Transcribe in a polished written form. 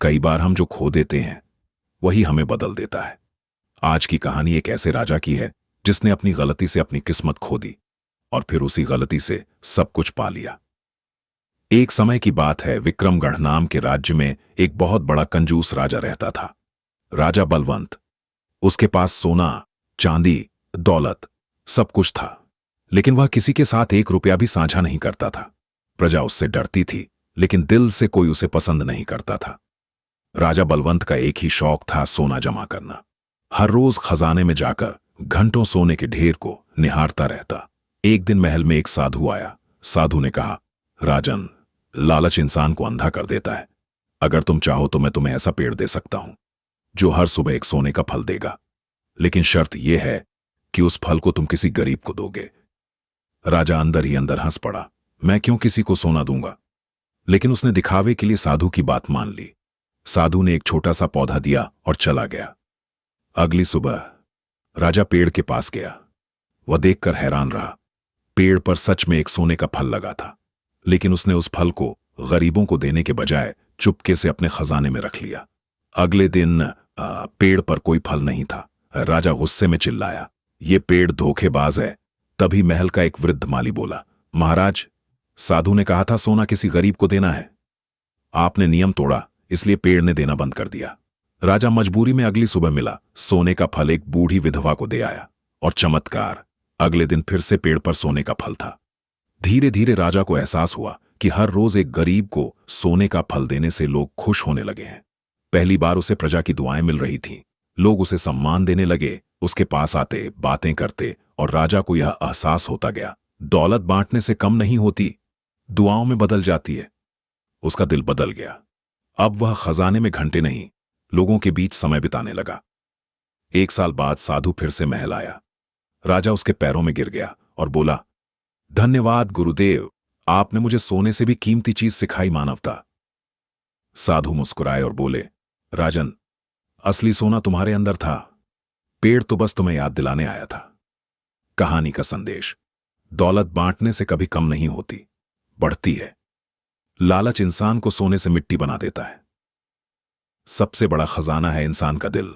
कई बार हम जो खो देते हैं वही हमें बदल देता है। आज की कहानी एक ऐसे राजा की है जिसने अपनी गलती से अपनी किस्मत खो दी और फिर उसी गलती से सब कुछ पा लिया। एक समय की बात है, विक्रमगढ़ नाम के राज्य में एक बहुत बड़ा कंजूस राजा रहता था। राजा बलवंत। उसके पास सोना, चांदी, दौलत सब कुछ था, लेकिन वह किसी के साथ एक रुपया भी साझा नहीं करता था। प्रजा उससे डरती थी, लेकिन दिल से कोई उसे पसंद नहीं करता था। राजा बलवंत का एक ही शौक था, सोना जमा करना। हर रोज खजाने में जाकर घंटों सोने के ढेर को निहारता रहता। एक दिन महल में एक साधु आया। साधु ने कहा, राजन, लालच इंसान को अंधा कर देता है। अगर तुम चाहो तो मैं तुम्हें ऐसा पेड़ दे सकता हूं जो हर सुबह एक सोने का फल देगा, लेकिन शर्त यह है कि उस फल को तुम किसी गरीब को दोगे। राजा अंदर ही अंदर हंस पड़ा। मैं क्यों किसी को सोना दूंगा? लेकिन उसने दिखावे के लिए साधु की बात मान ली। साधु ने एक छोटा सा पौधा दिया और चला गया। अगली सुबह राजा पेड़ के पास गया। वह देखकर हैरान रहा। पेड़ पर सच में एक सोने का फल लगा था, लेकिन उसने उस फल को गरीबों को देने के बजाय चुपके से अपने खजाने में रख लिया। अगले दिन पेड़ पर कोई फल नहीं था। राजा गुस्से में चिल्लाया, ये पेड़ धोखेबाज है। तभी महल का एक वृद्ध माली बोला, महाराज, साधु ने कहा था सोना किसी गरीब को देना है। आपने नियम तोड़ा, इसलिए पेड़ ने देना बंद कर दिया। राजा मजबूरी में अगली सुबह मिला। सोने का फल एक बूढ़ी विधवा को दे आया और चमत्कार, अगले दिन फिर से पेड़ पर सोने का फल था। धीरे धीरे राजा को एहसास हुआ कि हर रोज एक गरीब को सोने का फल देने से लोग खुश होने लगे हैं। पहली बार उसे प्रजा की दुआएं मिल रही थीं। लोग उसे सम्मान देने लगे, उसके पास आते, बातें करते, और राजा को यह एहसास होता गया, दौलत बांटने से कम नहीं होती, दुआओं में बदल जाती है। उसका दिल बदल गया। अब वह खजाने में घंटे नहीं, लोगों के बीच समय बिताने लगा। एक साल बाद साधु फिर से महल आया। राजा उसके पैरों में गिर गया और बोला, धन्यवाद गुरुदेव, आपने मुझे सोने से भी कीमती चीज सिखाई, मानवता। साधु मुस्कुराए और बोले, राजन, असली सोना तुम्हारे अंदर था, पेड़ तो बस तुम्हें याद दिलाने आया था। कहानी का संदेश, दौलत बांटने से कभी कम नहीं होती, बढ़ती है। लालच इंसान को सोने से मिट्टी बना देता है। सबसे बड़ा खजाना है इंसान का दिल।